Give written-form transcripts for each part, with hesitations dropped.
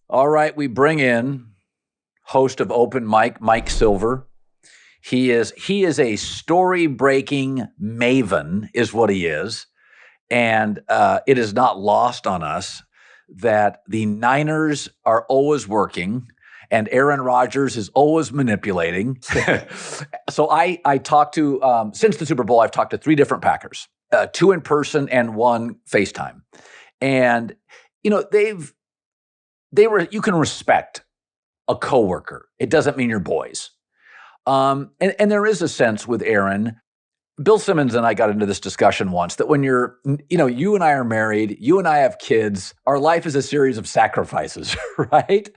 All right, we bring in host of Open Mic, Mike Silver. He is a story breaking maven, is what he is, and it is not lost on us that the Niners are always working. And Aaron Rodgers is always manipulating. So I talked to since the Super Bowl, I've talked to three different Packers, two in person and one FaceTime, and they were you can respect a coworker. It doesn't mean you're boys. And there is a sense with Aaron. Bill Simmons and I got into this discussion once that when you and I are married, you and I have kids, our life is a series of sacrifices, right?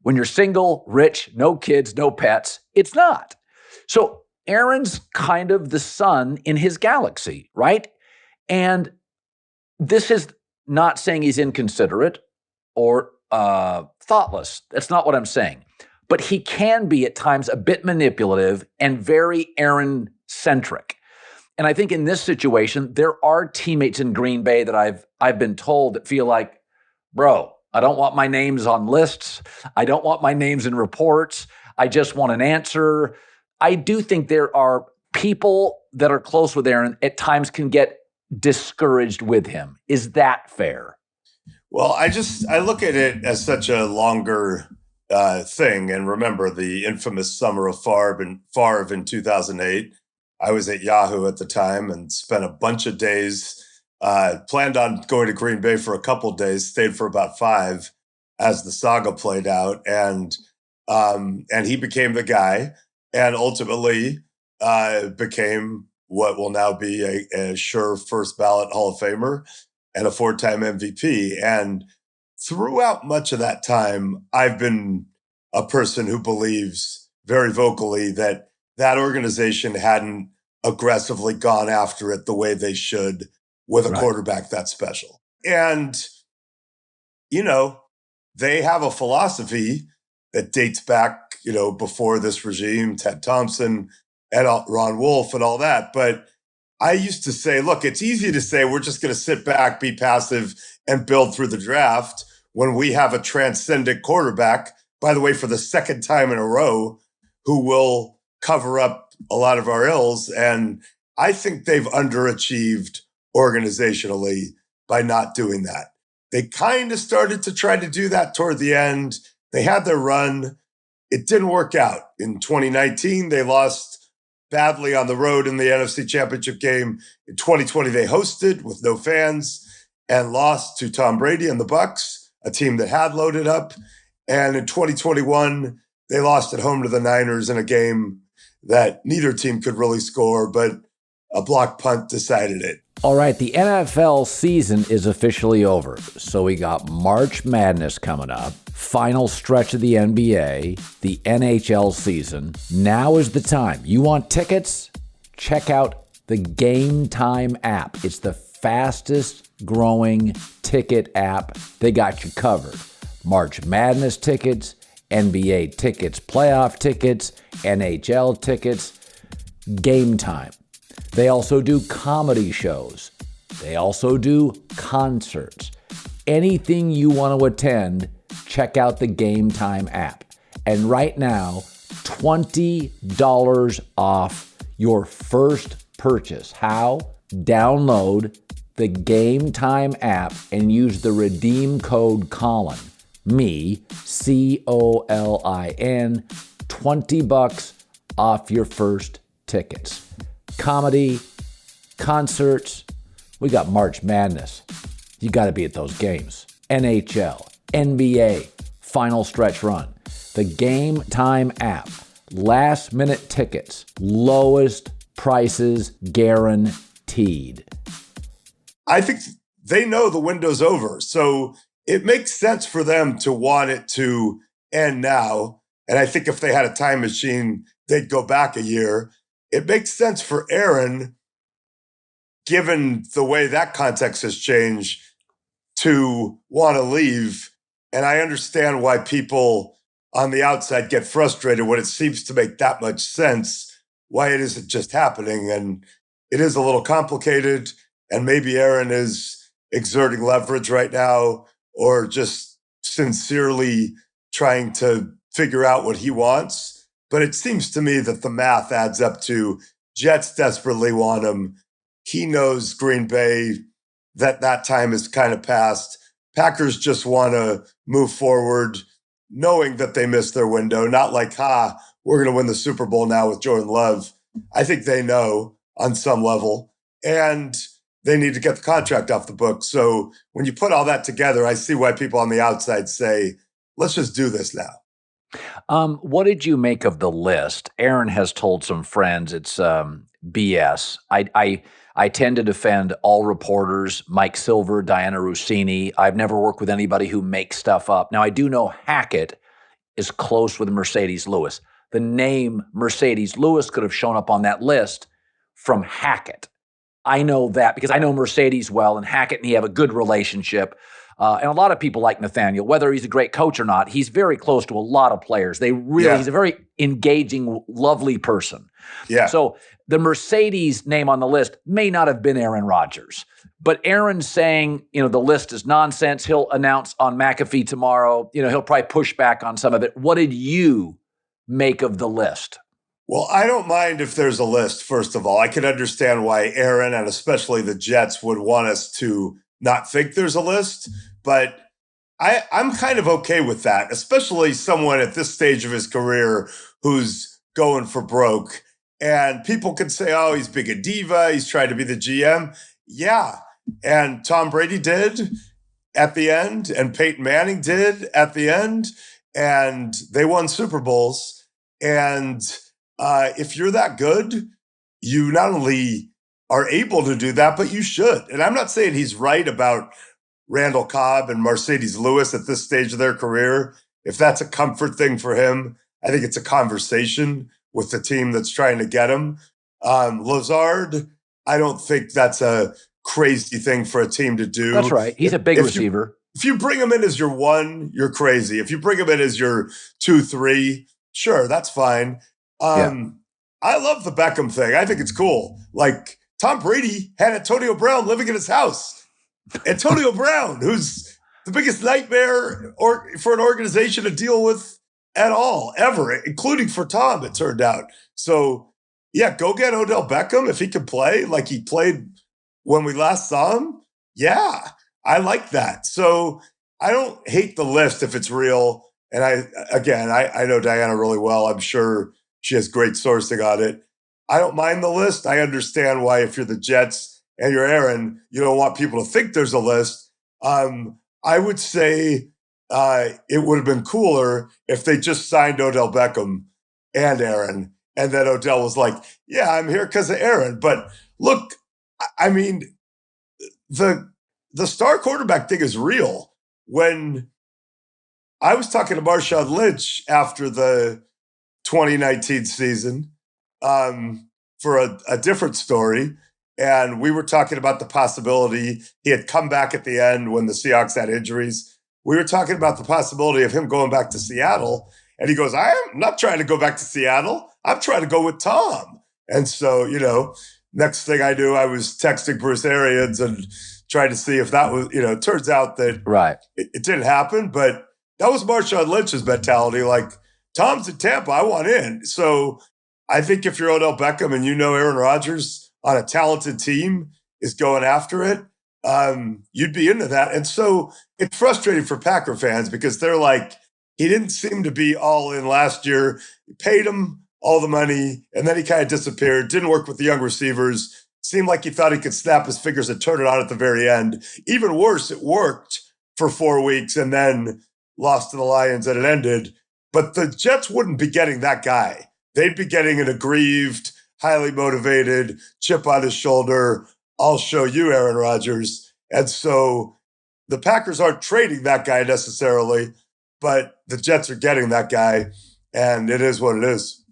When you're single, rich, no kids, no pets, it's not. So Aaron's kind of the sun in his galaxy, right? And this is not saying he's inconsiderate or thoughtless. That's not what I'm saying. But he can be at times a bit manipulative and very Aaron-centric. And I think in this situation, there are teammates in Green Bay that I've been told that feel like, bro, I don't want my names on lists. I don't want my names in reports. I just want an answer. I do think there are people that are close with Aaron at times can get discouraged with him. Is that fair? Well, I look at it as such a longer thing. And remember the infamous summer of Favre in 2008. I was at Yahoo at the time and spent a bunch of days, planned on going to Green Bay for a couple of days, stayed for about 5 as the saga played out. And he became the guy and ultimately became what will now be a sure first ballot Hall of Famer and a 4-time MVP. And throughout much of that time, I've been a person who believes very vocally that organization hadn't aggressively gone after it the way they should with a quarterback that special. And, they have a philosophy that dates back, before this regime, Ted Thompson and Ron Wolf and all that. But I used to say, look, it's easy to say we're just going to sit back, be passive, and build through the draft when we have a transcendent quarterback, by the way, for the second time in a row, who will cover up a lot of our ills. And I think they've underachieved organizationally by not doing that. They kind of started to try to do that toward the end. They had their run. It didn't work out. In 2019, they lost badly on the road in the NFC Championship game. In 2020, they hosted with no fans and lost to Tom Brady and the Bucs, a team that had loaded up. And in 2021, they lost at home to the Niners in a game that neither team could really score, but a block punt decided it. All right, the NFL season is officially over. So we got March Madness coming up, final stretch of the NBA, the NHL season. Now is the time. You want tickets? Check out the Game Time app. It's the fastest growing ticket app. They got you covered. March Madness tickets, NBA tickets, playoff tickets, NHL tickets, Game Time. They also do comedy shows. They also do concerts. Anything you want to attend, check out the Game Time app. And right now, $20 off your first purchase. How? Download the Game Time app and use the redeem code Colin. Me, COLIN, $20 off your first tickets. Comedy, concerts, we got March Madness. You got to be at those games. NHL, NBA, final stretch run. The Game Time app, last minute tickets, lowest prices guaranteed. I think they know the window's over. So it makes sense for them to want it to end now. And I think if they had a time machine, they'd go back a year. It makes sense for Aaron, given the way that context has changed, to want to leave. And I understand why people on the outside get frustrated when it seems to make that much sense, why it isn't just happening. And it is a little complicated. And maybe Aaron is exerting leverage right now or just sincerely trying to figure out what he wants. But it seems to me that the math adds up to Jets desperately want him. He knows Green Bay, that time has kind of passed. Packers just want to move forward, knowing that they missed their window, not like, we're going to win the Super Bowl now with Jordan Love. I think they know on some level, and they need to get the contract off the book. So when you put all that together, I see why people on the outside say, let's just do this now. What did you make of the list? Aaron has told some friends it's BS. I tend to defend all reporters, Mike Silver, Diana Rossini. I've never worked with anybody who makes stuff up. Now, I do know Hackett is close with Mercedes Lewis. The name Mercedes Lewis could have shown up on that list from Hackett. I know that because I know Mercedes well, and Hackett and he have a good relationship. And a lot of people like Nathaniel, whether he's a great coach or not, he's very close to a lot of players. He's a very engaging, lovely person. Yeah. So the Mercedes name on the list may not have been Aaron Rodgers, but Aaron's saying, the list is nonsense. He'll announce on McAfee tomorrow, he'll probably push back on some of it. What did you make of the list? Well, I don't mind if there's a list, first of all. I can understand why Aaron and especially the Jets would want us to not think there's a list, but I'm kind of okay with that, especially someone at this stage of his career who's going for broke. And people could say, oh, he's big a diva, he's trying to be the GM. Yeah, and Tom Brady did at the end, and Peyton Manning did at the end, and they won Super Bowls. And if you're that good, you not only are able to do that, but you should. And I'm not saying he's right about Randall Cobb and Mercedes Lewis at this stage of their career. If that's a comfort thing for him, I think it's a conversation with the team that's trying to get him. Lazard, I don't think that's a crazy thing for a team to do. That's right. He's a big receiver. If you bring him in as your 1, you're crazy. If you bring him in as your 2, 3, sure, that's fine. I love the Beckham thing. I think it's cool. Like, Tom Brady had Antonio Brown living in his house. Antonio Brown, who's the biggest nightmare for an organization to deal with at all, ever, including for Tom, it turned out. So, yeah, go get Odell Beckham if he can play like he played when we last saw him. Yeah, I like that. So I don't hate the list if it's real. And I know Diana really well. I'm sure she has great sourcing on it. I don't mind the list. I understand why, if you're the Jets and you're Aaron, you don't want people to think there's a list. I would say it would have been cooler if they just signed Odell Beckham and Aaron, and then Odell was like, yeah, I'm here because of Aaron. But look, I mean, the star quarterback thing is real. When I was talking to Marshawn Lynch after the 2019 season, for a different story. And we were talking about the possibility he had come back at the end when the Seahawks had injuries. We were talking about the possibility of him going back to Seattle. And he goes, I'm not trying to go back to Seattle. I'm trying to go with Tom. And so, next thing I knew, I was texting Bruce Arians and trying to see if that was, it turns out that it didn't happen. But that was Marshawn Lynch's mentality. Like, Tom's in Tampa, I want in. So I think if you're Odell Beckham and Aaron Rodgers on a talented team is going after it, you'd be into that. And so it's frustrating for Packer fans because they're like, he didn't seem to be all in last year. You paid him all the money, and then he kind of disappeared, didn't work with the young receivers, seemed like he thought he could snap his fingers and turn it on at the very end. Even worse, it worked for 4 weeks and then lost to the Lions and it ended. But the Jets wouldn't be getting that guy. They'd be getting an aggrieved, highly motivated, chip on his shoulder, I'll show you, Aaron Rodgers. And so the Packers aren't trading that guy necessarily, but the Jets are getting that guy, and it is what it is.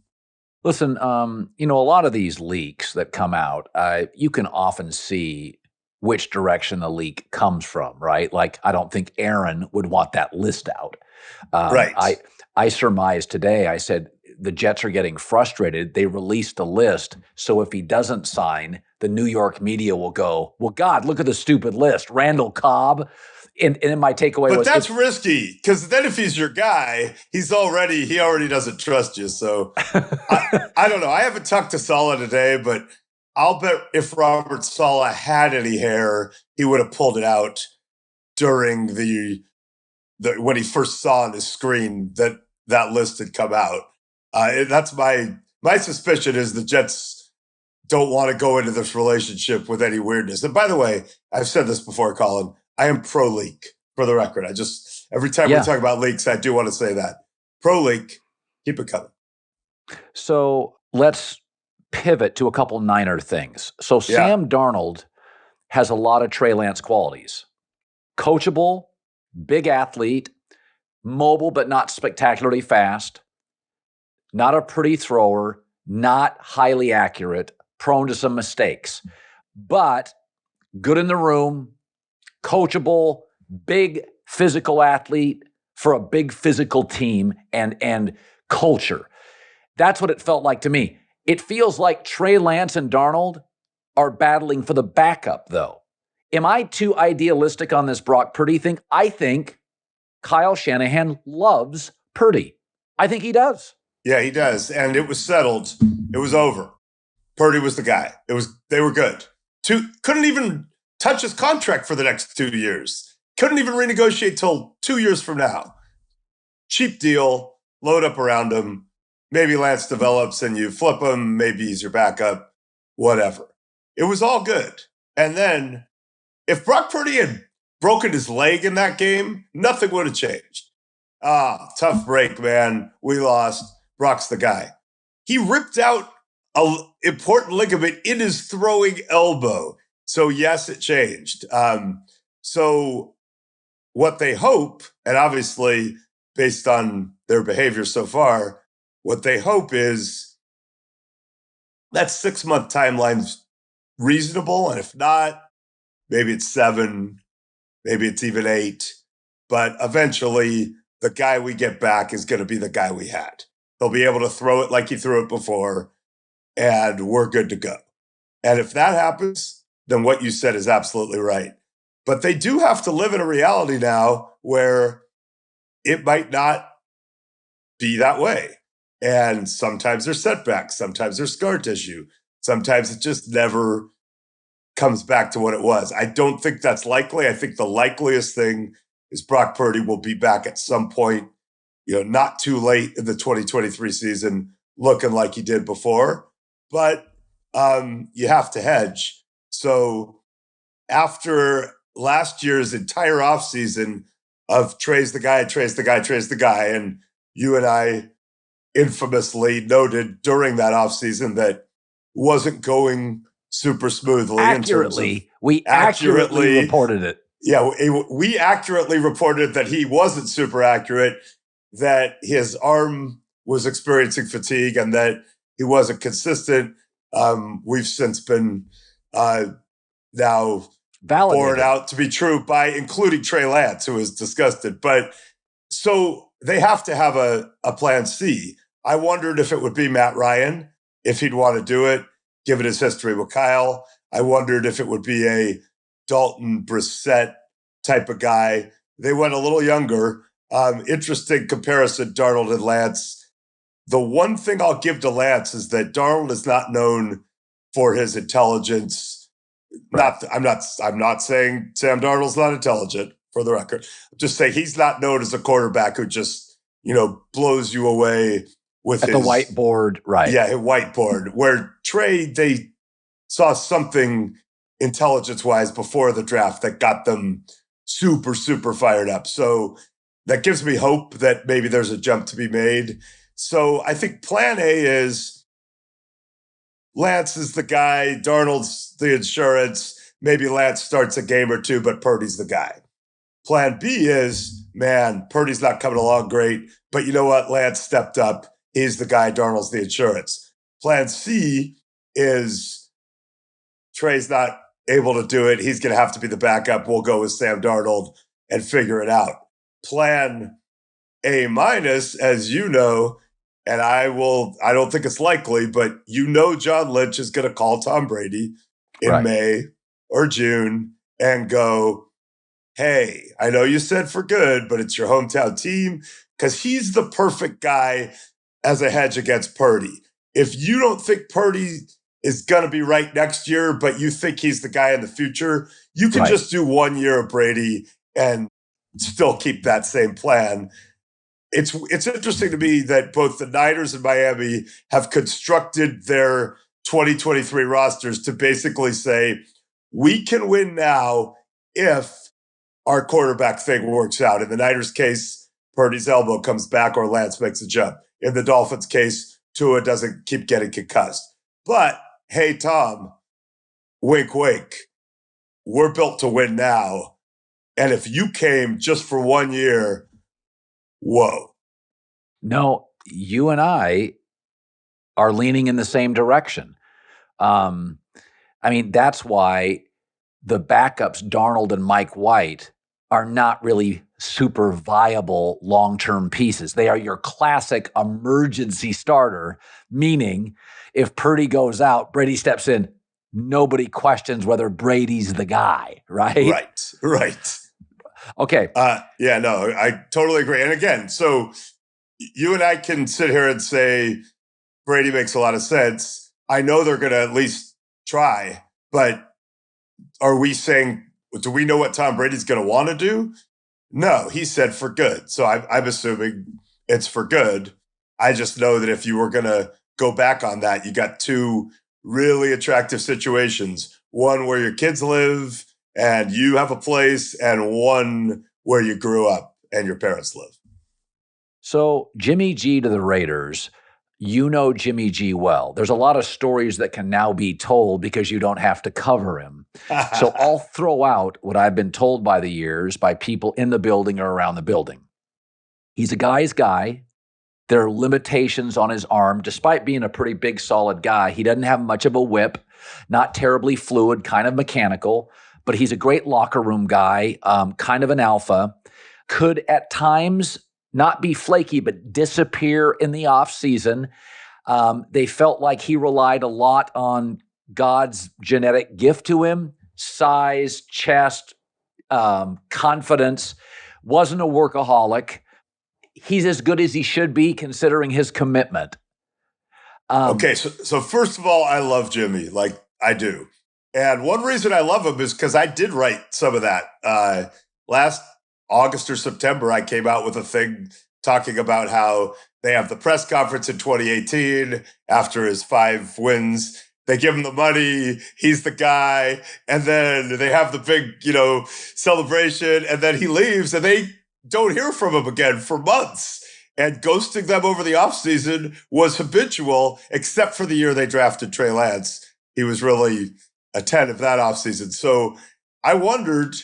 Listen, a lot of these leaks that come out, you can often see which direction the leak comes from, right? Like, I don't think Aaron would want that list out. Right. I surmised today, I said, the Jets are getting frustrated. They released the list. So if he doesn't sign, the New York media will go, well, God, look at the stupid list. Randall Cobb, And my takeaway but was, that's risky, because then if he's your guy, he already doesn't trust you. So I don't know. I haven't talked to Saleh today, but I'll bet if Robert Saleh had any hair, he would have pulled it out during the when he first saw on his screen that list had come out. That's my suspicion is the Jets don't want to go into this relationship with any weirdness. And by the way, I've said this before, Colin, I am pro leak, for the record. Every time we talk about leaks, I do want to say that. Pro leak, keep it coming. So let's pivot to a couple Niner things. So Sam Darnold has a lot of Trey Lance qualities. Coachable, big athlete, mobile but not spectacularly fast, not a pretty thrower, not highly accurate, prone to some mistakes, but good in the room, coachable, big physical athlete for a big physical team and culture. That's what it felt like to me. It feels like Trey Lance and Darnold are battling for the backup, though. Am I too idealistic on this Brock Purdy thing? I think Kyle Shanahan loves Purdy. I think he does. Yeah, he does. And it was settled. It was over. Purdy was the guy. They were good. Couldn't even touch his contract for the next 2 years. Couldn't even renegotiate till 2 years from now. Cheap deal. Load up around him. Maybe Lance develops and you flip him. Maybe he's your backup. Whatever. It was all good. And then if Brock Purdy had broken his leg in that game, nothing would have changed. Tough break, man. We lost. Brock's the guy. He ripped out an important ligament in his throwing elbow. So yes, it changed. So what they hope, and obviously based on their behavior so far, what they hope is that 6-month timeline's reasonable. And if not, maybe it's 7, maybe it's even 8. But eventually, the guy we get back is going to be the guy we had. He'll be able to throw it like he threw it before, and we're good to go. And if that happens, then what you said is absolutely right. But they do have to live in a reality now where it might not be that way. And sometimes there's setbacks. Sometimes there's scar tissue. Sometimes it just never comes back to what it was. I don't think that's likely. I think the likeliest thing is Brock Purdy will be back at some point, not too late in the 2023 season, looking like he did before. But you have to hedge. So after last year's entire offseason of Trey's the guy, and you and I infamously noted during that offseason that wasn't going super smoothly. We accurately reported it. Yeah, we accurately reported that he wasn't super accurate, that his arm was experiencing fatigue, and that he wasn't consistent. We've since been now borne out to be true by including Trey Lance, who was disgusted. But so they have to have a plan C. I wondered if it would be Matt Ryan, if he'd want to do it, given his history with Kyle. I wondered if it would be a Dalton Brissett type of guy. They went a little younger. Interesting comparison, Darnold and Lance. The one thing I'll give to Lance is that Darnold is not known for his intelligence. Right. I'm not saying Sam Darnold's not intelligent, for the record. I'm just saying he's not known as a quarterback who just, blows you away with the whiteboard, right? Yeah, whiteboard. Where Trey, they saw something intelligence-wise before the draft that got them super, super fired up. So that gives me hope that maybe there's a jump to be made. So I think plan A is Lance is the guy, Darnold's the insurance. Maybe Lance starts a game or two, but Purdy's the guy. Plan B is, man, Purdy's not coming along great, but you know what? Lance stepped up. He's the guy, Darnold's the insurance. Plan C is Trey's not able to do it. He's going to have to be the backup. We'll go with Sam Darnold and figure it out. Plan A minus, as you know, and I don't think it's likely, but John Lynch is going to call Tom Brady in May or June and go, hey, I know you said for good, but it's your hometown team, because he's the perfect guy as a hedge against Purdy. If you don't think Purdy is going to be right next year, but you think he's the guy in the future, you can just do 1 year of Brady and still keep that same plan. It's interesting to me that both the Niners and Miami have constructed their 2023 rosters to basically say, we can win now if our quarterback thing works out. In the Niners case, Purdy's elbow comes back or Lance makes a jump. In the Dolphins case, Tua doesn't keep getting concussed. But, hey, Tom, wink, wink, we're built to win now. And if you came just for 1 year, whoa. No, you and I are leaning in the same direction. I mean, that's why the backups, Darnold and Mike White, are not really super viable long-term pieces. They are your classic emergency starter, meaning if Purdy goes out, Brady steps in. Nobody questions whether Brady's the guy, right? Right. Okay. Yeah, no, I totally agree. And again, so you and I can sit here and say Brady makes a lot of sense. I know they're going to at least try, but are we saying, do we know what Tom Brady's going to want to do? No, he said for good. So I'm assuming it's for good. I just know that if you were going to go back on that, you got two really attractive situations. One where your kids live and you have a place, and one where you grew up and your parents live. So Jimmy G to the Raiders, you know Jimmy G well. There's a lot of stories that can now be told because you don't have to cover him. So I'll throw out what I've been told by the years by people in the building or around the building. He's a guy's guy. There are limitations on his arm. Despite being a pretty big, solid guy, he doesn't have much of a whip, not terribly fluid, kind of mechanical, but he's a great locker room guy, kind of an alpha. Could at times not be flaky, but disappear in the offseason. They felt like he relied a lot on God's genetic gift to him, size, chest, confidence, wasn't a workaholic. He's as good as he should be considering his commitment. Okay, so first of all, I love Jimmy, like I do. And one reason I love him is because I did write some of that. Last August or September, I came out with a thing talking about how they have the press conference in 2018 after his 5 wins. They give him the money. He's the guy. And then they have the big, celebration. And then he leaves and they don't hear from him again for months. And ghosting them over the offseason was habitual, except for the year they drafted Trey Lance. He was really attentive that offseason. So I wondered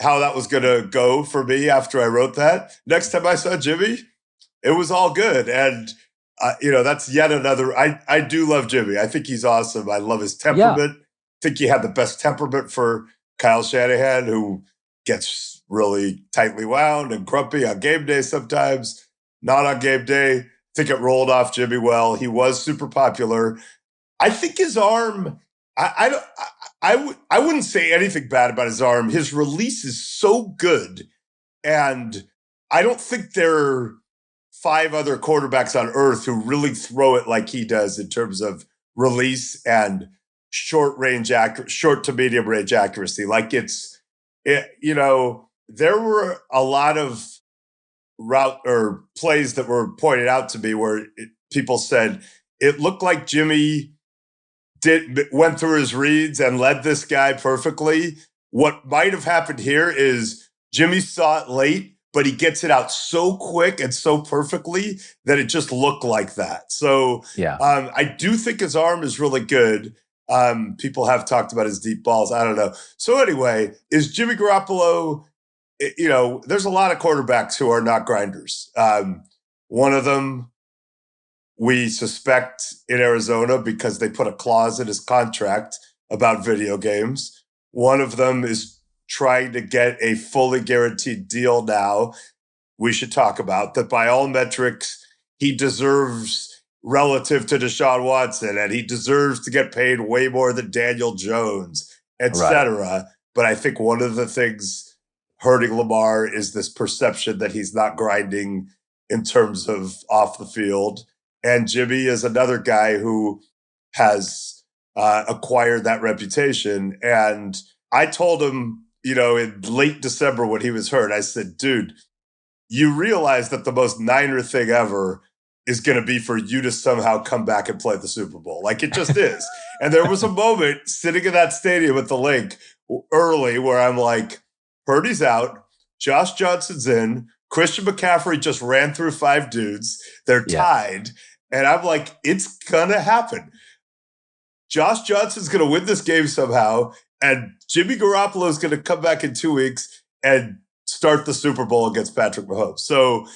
how that was going to go for me after I wrote that. Next time I saw Jimmy, it was all good. And, that's yet another. I do love Jimmy. I think he's awesome. I love his temperament. I think he had the best temperament for Kyle Shanahan, who gets really tightly wound and grumpy on game day sometimes, not on game day. I think it rolled off Jimmy well. He was super popular. I think his arm, I wouldn't say anything bad about his arm. His release is so good. And I don't think there are 5 other quarterbacks on earth who really throw it like he does in terms of release and short to medium range accuracy. Like there were a lot of route or plays that were pointed out to me where people said it looked like Jimmy went through his reads and led this guy perfectly. What might have happened here is Jimmy saw it late, but he gets it out so quick and so perfectly that it just looked like that. So I do think his arm is really good. People have talked about his deep balls. I don't know. So anyway, is Jimmy Garoppolo, there's a lot of quarterbacks who are not grinders. One of them we suspect in Arizona because they put a clause in his contract about video games. One of them is trying to get a fully guaranteed deal now. We should talk about that. By all metrics, he deserves relative to Deshaun Watson, and he deserves to get paid way more than Daniel Jones, etc. Right. But I think one of the things hurting Lamar is this perception that he's not grinding in terms of off the field. And Jimmy is another guy who has acquired that reputation. And I told him, in late December when he was hurt, I said, dude, you realize that the most Niner thing ever is going to be for you to somehow come back and play the Super Bowl. Like, it just is. And there was a moment sitting in that stadium at the Link early where I'm like, Purdy's out, Josh Johnson's in, Christian McCaffrey just ran through 5 dudes. They're tied. And I'm like, it's going to happen. Josh Johnson's going to win this game somehow, and Jimmy Garoppolo is going to come back in 2 weeks and start the Super Bowl against Patrick Mahomes. So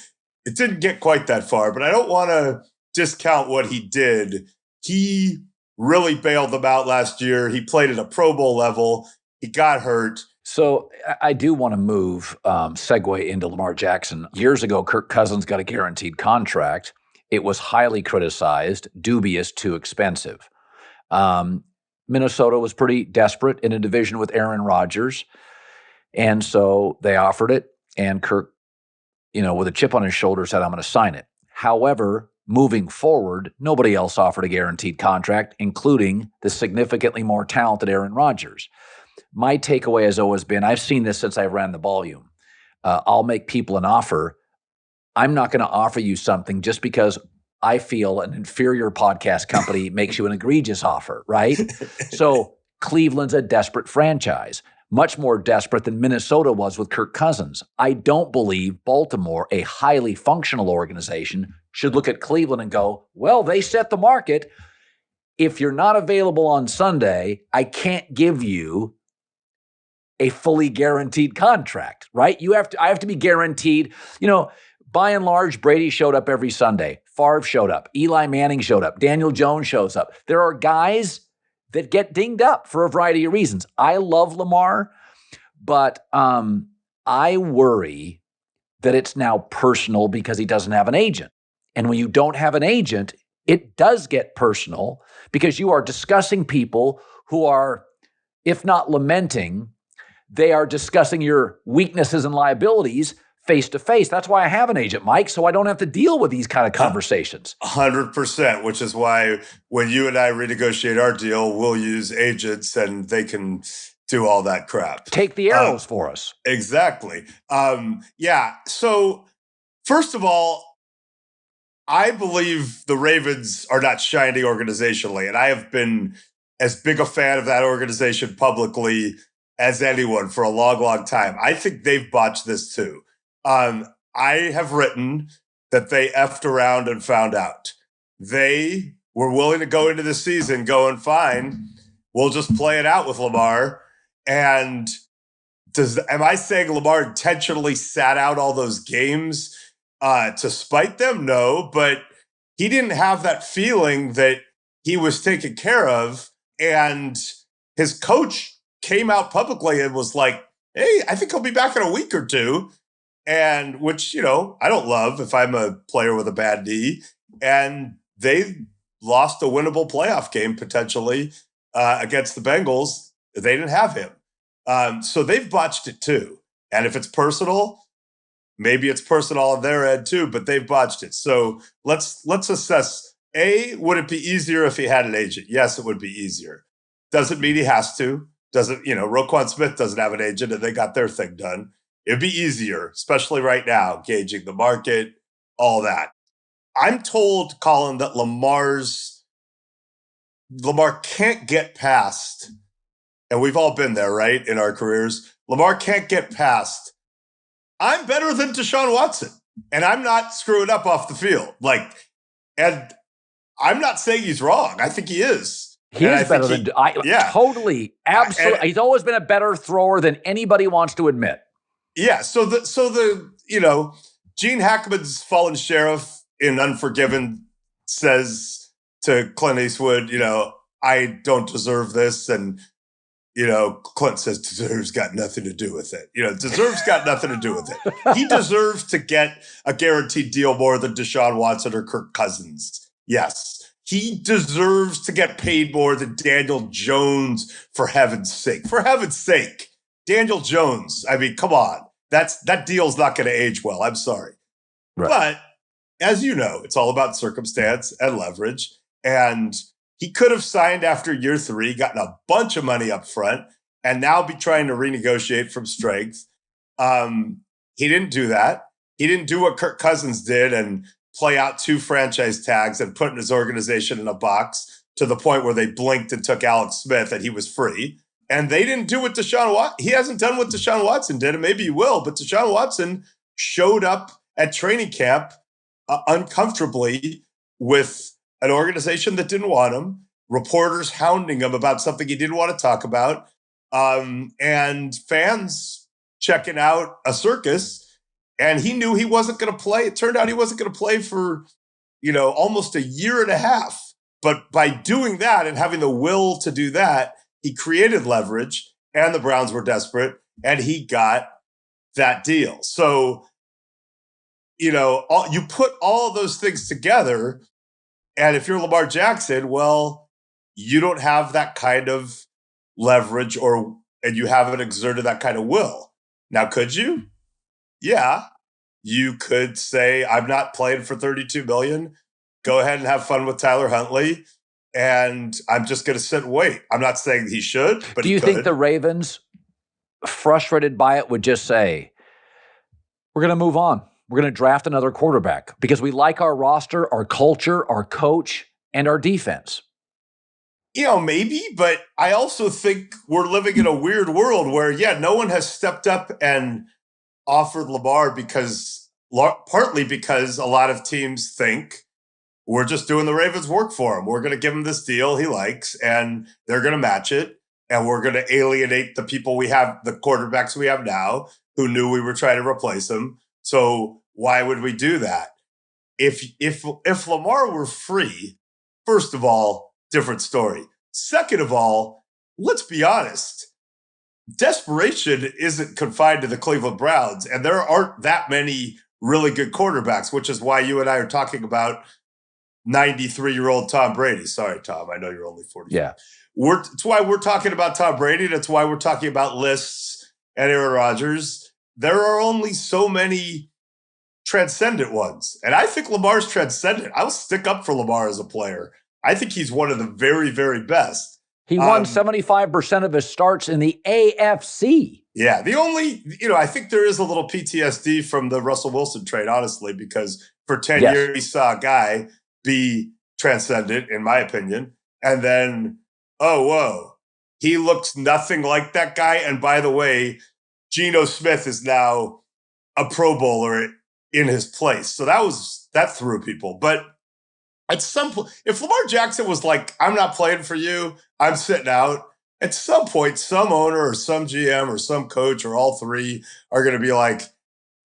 it didn't get quite that far, but I don't want to discount what he did. He really bailed them out last year. He played at a Pro Bowl level. He got hurt. So I do want to segue into Lamar Jackson. Years ago, Kirk Cousins got a guaranteed contract. It was highly criticized, dubious, too expensive. Minnesota was pretty desperate in a division with Aaron Rodgers. And so they offered it, and Kirk, with a chip on his shoulder, said, I'm going to sign it. However, moving forward, nobody else offered a guaranteed contract, including the significantly more talented Aaron Rodgers. My takeaway has always been, I've seen this since I ran the volume. I'll make people an offer. I'm not going to offer you something just because I feel an inferior podcast company makes you an egregious offer, right? So Cleveland's a desperate franchise, much more desperate than Minnesota was with Kirk Cousins. I don't believe Baltimore, a highly functional organization, should look at Cleveland and go, well, they set the market. If you're not available on Sunday, I can't give you a fully guaranteed contract, right? I have to be guaranteed. By and large, Brady showed up every Sunday. Favre showed up. Eli Manning showed up. Daniel Jones shows up. There are guys that get dinged up for a variety of reasons. I love Lamar, but I worry that it's now personal because he doesn't have an agent. And when you don't have an agent, it does get personal because you are discussing people who are, if not lamenting, they are discussing your weaknesses and liabilities face to face. That's why I have an agent, Mike, so I don't have to deal with these kind of conversations. 100%, which is why when you and I renegotiate our deal, we'll use agents and they can do all that crap. Take the arrows for us. Exactly. So first of all, I believe the Ravens are not shining organizationally, and I have been as big a fan of that organization publicly as anyone for a long, long time. I think they've botched this too. I have written that they effed around and found out. They were willing to go into the season going, fine, we'll just play it out with Lamar. And am I saying Lamar intentionally sat out all those games to spite them? No, but he didn't have that feeling that he was taken care of. And his coach came out publicly and was like, hey, I think he'll be back in a week or two. And which, I don't love if I'm a player with a bad knee. And they lost a winnable playoff game potentially against the Bengals. They didn't have him. So they've botched it too. And if it's personal, maybe it's personal on their end too, but they've botched it. So let's assess, would it be easier if he had an agent? Yes, it would be easier. Doesn't mean he has to. Roquan Smith doesn't have an agent and they got their thing done. It'd be easier, especially right now, gauging the market, all that. I'm told, Colin, that Lamar can't get past, and we've all been there, right, in our careers. Lamar can't get past, I'm better than Deshaun Watson, and I'm not screwing up off the field. And I'm not saying he's wrong. I think he is. He is better than, totally, absolutely. He's always been a better thrower than anybody wants to admit. Yeah, so Gene Hackman's fallen sheriff in Unforgiven says to Clint Eastwood, I don't deserve this. And, Clint says, deserve's got nothing to do with it. Deserve's got nothing to do with it. He deserves to get a guaranteed deal more than Deshaun Watson or Kirk Cousins. Yes. He deserves to get paid more than Daniel Jones, for heaven's sake. For heaven's sake. Daniel Jones, I mean, come on. that deal's not going to age well. I'm sorry. Right. But as you know, it's all about circumstance and leverage. And he could have signed after year 3, gotten a bunch of money up front, and now be trying to renegotiate from strength. He didn't do that. He didn't do what Kirk Cousins did and play out 2 franchise tags and put his organization in a box to the point where they blinked and took Alex Smith and he was free. And they didn't do what he hasn't done what Deshaun Watson did, and maybe he will, but Deshaun Watson showed up at training camp uncomfortably with an organization that didn't want him, reporters hounding him about something he didn't want to talk about, and fans checking out a circus. And he knew he wasn't going to play. It turned out he wasn't going to play for, almost a year and a half. But by doing that and having the will to do that, he created leverage, and the Browns were desperate, and he got that deal. So, you put all of those things together, and if you're Lamar Jackson, well, you don't have that kind of leverage and you haven't exerted that kind of will. Now, could you? Yeah, you could say, I'm not playing for $32 million. Go ahead and have fun with Tyler Huntley. And I'm just going to sit and wait. I'm not saying he should, but do you think the Ravens, frustrated by it, would just say, we're going to move on. We're going to draft another quarterback because we like our roster, our culture, our coach, and our defense? Maybe, but I also think we're living in a weird world where, no one has stepped up and offered Lamar partly because a lot of teams think we're just doing the Ravens work for him. We're going to give him this deal he likes, and they're going to match it, and we're going to alienate the people we have, the quarterbacks we have now, who knew we were trying to replace him. So why would we do that? If Lamar were free, first of all, different story. Second of all, let's be honest. Desperation isn't confined to the Cleveland Browns, and there aren't that many really good quarterbacks, which is why you and I are talking about 93-year-old Tom Brady. Sorry, Tom, I know you're only 40. Yeah. It's why we're talking about Tom Brady. That's why we're talking about lists and Aaron Rodgers. There are only so many transcendent ones, and I think Lamar's transcendent. I'll stick up for Lamar as a player. I think he's one of the very, very best. He won 75% of his starts in the AFC. Yeah, the only, I think there is a little PTSD from the Russell Wilson trade, honestly, because for 10 years we saw a guy be transcendent, in my opinion. And then, he looks nothing like that guy. And by the way, Geno Smith is now a Pro Bowler in his place. So that threw people. But at some point, if Lamar Jackson was like, I'm not playing for you, I'm sitting out, at some point, some owner or some GM or some coach or all three are going to be like,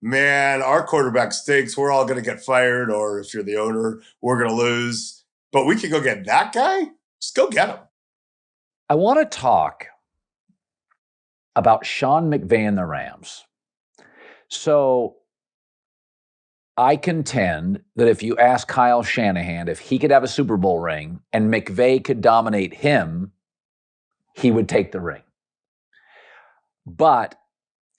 man, our quarterback stinks. We're all going to get fired. Or if you're the owner, we're going to lose. But we can go get that guy. Just go get him. I want to talk about Sean McVay and the Rams. So I contend that if you ask Kyle Shanahan if he could have a Super Bowl ring and McVay could dominate him, he would take the ring. But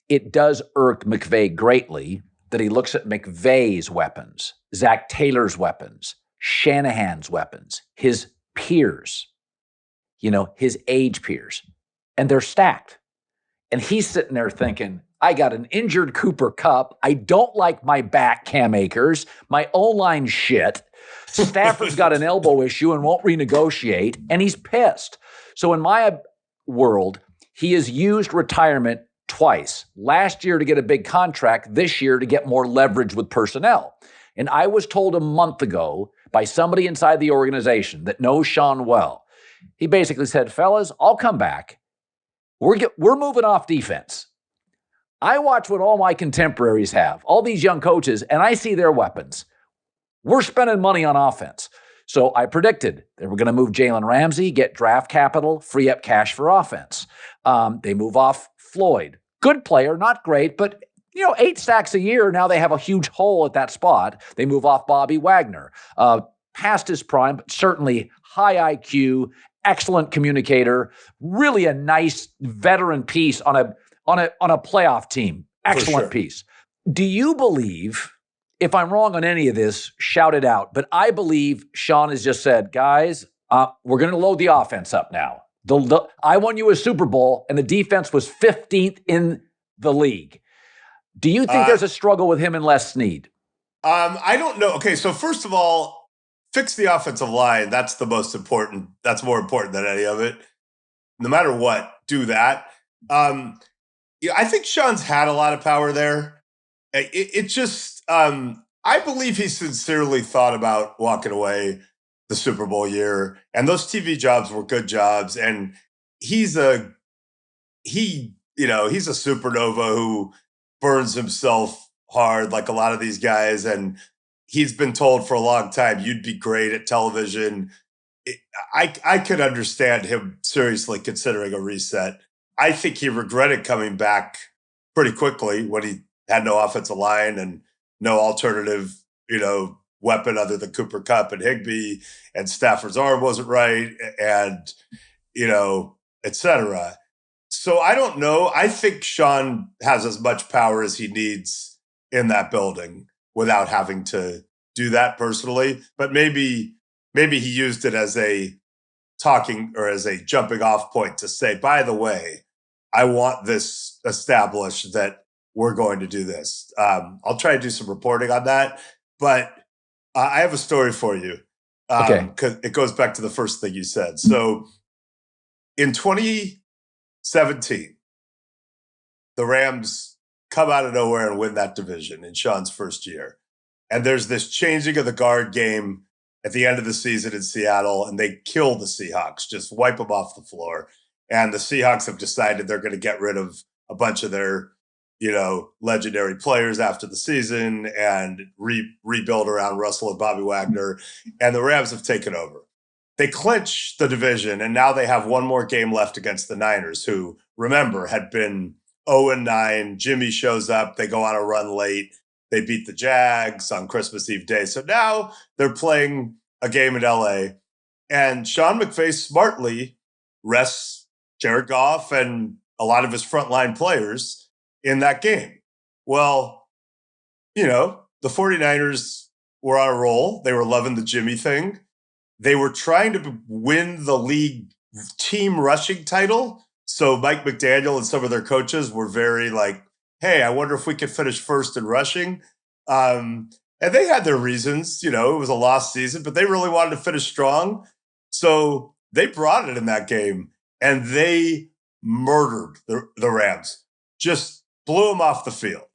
it does irk McVay greatly that he looks at McVay's weapons, Zach Taylor's weapons, Shanahan's weapons, his peers, his age peers, and they're stacked. And he's sitting there thinking, I got an injured Cooper Kupp. I don't like my back, Cam Akers. My O-line shit. Stafford's got an elbow issue and won't renegotiate, and he's pissed. So in my world, he has used retirement twice. Last year to get a big contract, this year to get more leverage with personnel. And I was told a month ago by somebody inside the organization that knows Sean well. He basically said, fellas, I'll come back. We're moving off defense. I watch what all my contemporaries have, all these young coaches, and I see their weapons. We're spending money on offense. So I predicted they were going to move Jalen Ramsey, get draft capital, free up cash for offense. They move off Floyd. Good player, not great, but 8 sacks a year. Now they have a huge hole at that spot. They move off Bobby Wagner. Past his prime, but certainly high IQ, excellent communicator, really a nice veteran piece on a playoff team. Excellent sure. piece. Do you believe, if I'm wrong on any of this, shout it out, but I believe Sean has just said, guys, we're going to load the offense up now. I won you a Super Bowl, and the defense was 15th in the league. Do you think there's a struggle with him and Les Snead? I don't know. Okay, so first of all, fix the offensive line. That's the most important. That's more important than any of it. No matter what, do that. I think Sean's had a lot of power there. It just, I believe he sincerely thought about walking away the Super Bowl year, and those TV jobs were good jobs. And he's a supernova who burns himself hard, like a lot of these guys. And he's been told for a long time, you'd be great at television. I could understand him seriously considering a reset. I think he regretted coming back pretty quickly when he had no offensive line and no alternative, weapon other than Cooper Kupp and Higbee, and Stafford's arm wasn't right, and, et cetera. So I don't know. I think Sean has as much power as he needs in that building without having to do that personally. But maybe he used it as a talking or as a jumping off point to say, by the way, I want this established that we're going to do this. I'll try to do some reporting on that. But I have a story for you. Okay. Because it goes back to the first thing you said. So in 2017, the Rams come out of nowhere and win that division in Sean's first year. And there's this changing of the guard game at the end of the season in Seattle, and they kill the Seahawks, just wipe them off the floor. And the Seahawks have decided they're going to get rid of a bunch of their, legendary players after the season and rebuild around Russell and Bobby Wagner. And the Rams have taken over. They clinch the division, and now they have one more game left against the Niners, who, remember, had been 0-9. Jimmy shows up. They go on a run late. They beat the Jags on Christmas Eve day. So now they're playing a game in LA. And Sean McVay smartly rests Jared Goff and a lot of his frontline players in that game. Well, the 49ers were on a roll. They were loving the Jimmy thing. They were trying to win the league team rushing title. So Mike McDaniel and some of their coaches were very like, hey, I wonder if we could finish first in rushing. And they had their reasons. It was a lost season, but they really wanted to finish strong. So they brought it in that game, and they murdered the Rams, just blew them off the field.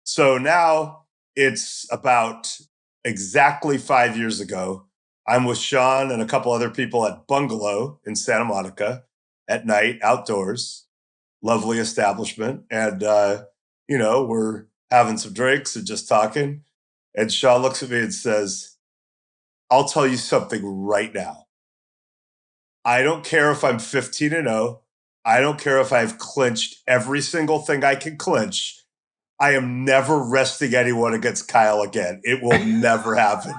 So now it's about exactly 5 years ago. I'm with Sean and a couple other people at Bungalow in Santa Monica at night, outdoors, lovely establishment. And, we're having some drinks and just talking. And Sean looks at me and says, I'll tell you something right now. I don't care if I'm 15-0. I don't care if I've clinched every single thing I can clinch. I am never resting anyone against Kyle again. It will never happen.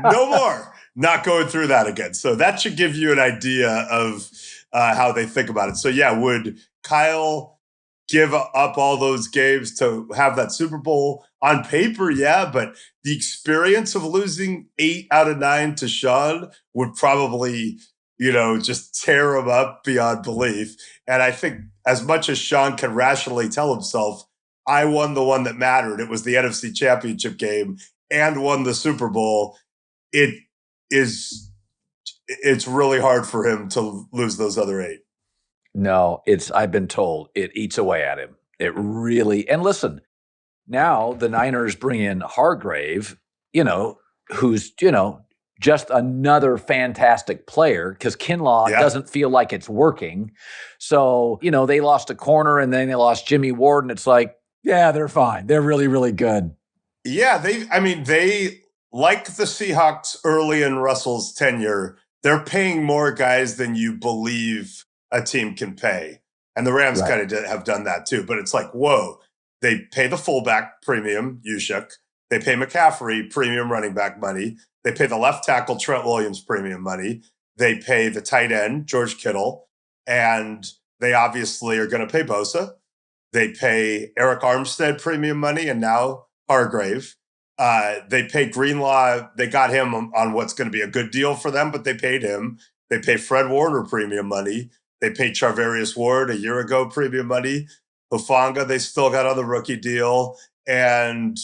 No more. Not going through that again. So that should give you an idea of how they think about it. So yeah, would Kyle give up all those games to have that Super Bowl? On paper, yeah, but the experience of losing 8 out of 9 to Sean would probably, just tear him up beyond belief. And I think as much as Sean can rationally tell himself, I won the one that mattered, it was the NFC Championship game, and won the Super Bowl, it's really hard for him to lose those other 8. No, I've been told it eats away at him. It really, and listen, now the Niners bring in Hargrave, who's, just another fantastic player because Kinlaw doesn't feel like it's working. So, they lost a corner and then they lost Jimmy Ward, and it's like, yeah, they're fine. They're really, really good. Yeah, they like the Seahawks early in Russell's tenure, they're paying more guys than you believe a team can pay. And the Rams kind of have done that too. But it's like, whoa, they pay the fullback premium, Yushuk. They pay McCaffrey premium running back money. They pay the left tackle, Trent Williams, premium money. They pay the tight end, George Kittle. And they obviously are going to pay Bosa. They pay Eric Armstead premium money and now Hargrave. They pay Greenlaw. They got him on what's going to be a good deal for them, but they paid him. They pay Fred Warner premium money. They paid Charvarius Ward a year ago premium money. Hufanga, they still got on the rookie deal. And,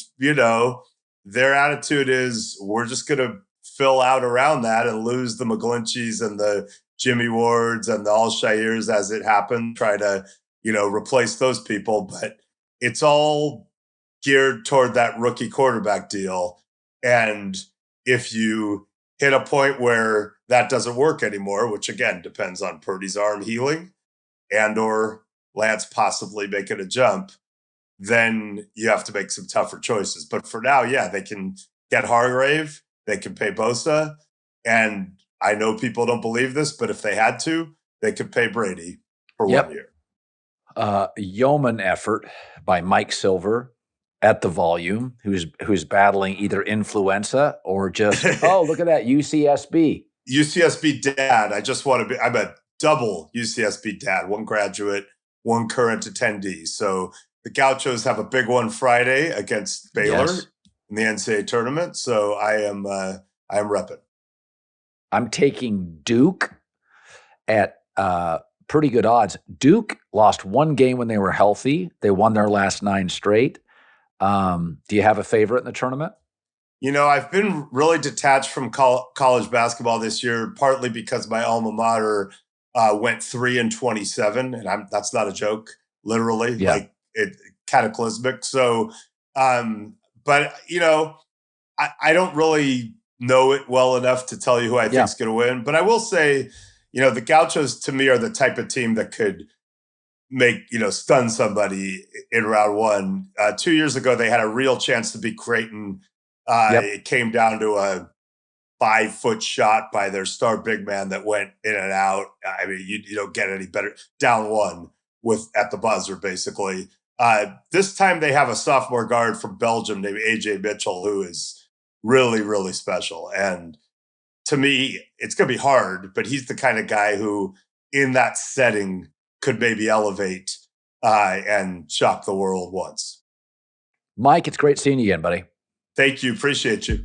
their attitude is we're just going to fill out around that and lose the McGlincheys and the Jimmy Wards and the Alshairs as it happened, try to, replace those people. But it's all geared toward that rookie quarterback deal. And if you hit a point where that doesn't work anymore, which again depends on Purdy's arm healing and or Lance possibly making a jump, then you have to make some tougher choices. But for now, yeah, they can get Hargrave, they can pay Bosa, and I know people don't believe this, but if they had to, they could pay Brady for 1 year. Yeoman effort by Mike Silver at the volume, who's battling either influenza or just, look at that, UCSB. UCSB dad. I'm a double UCSB dad, one graduate, one current attendee. So the Gauchos have a big one Friday against Baylor in the NCAA tournament. So I am repping. I'm taking Duke at pretty good odds. Duke lost one game when they were healthy. They won their last 9 straight. Do you have a favorite in the tournament? I've been really detached from college basketball this year, partly because my alma mater went 3-27, and that's not a joke, literally, like it cataclysmic. So, but I don't really know it well enough to tell you who I think is going to win. But I will say, the Gauchos to me are the type of team that could stun somebody in round 1. 2 years ago, they had a real chance to beat Creighton. It came down to a 5-foot shot by their star big man that went in and out. I mean, you don't get any better. Down 1 at the buzzer, basically. This time they have a sophomore guard from Belgium named AJ Mitchell, who is really, really special. And to me, it's going to be hard, but he's the kind of guy who in that setting could maybe elevate and shock the world once. Mike, it's great seeing you again, buddy. Thank you. Appreciate you.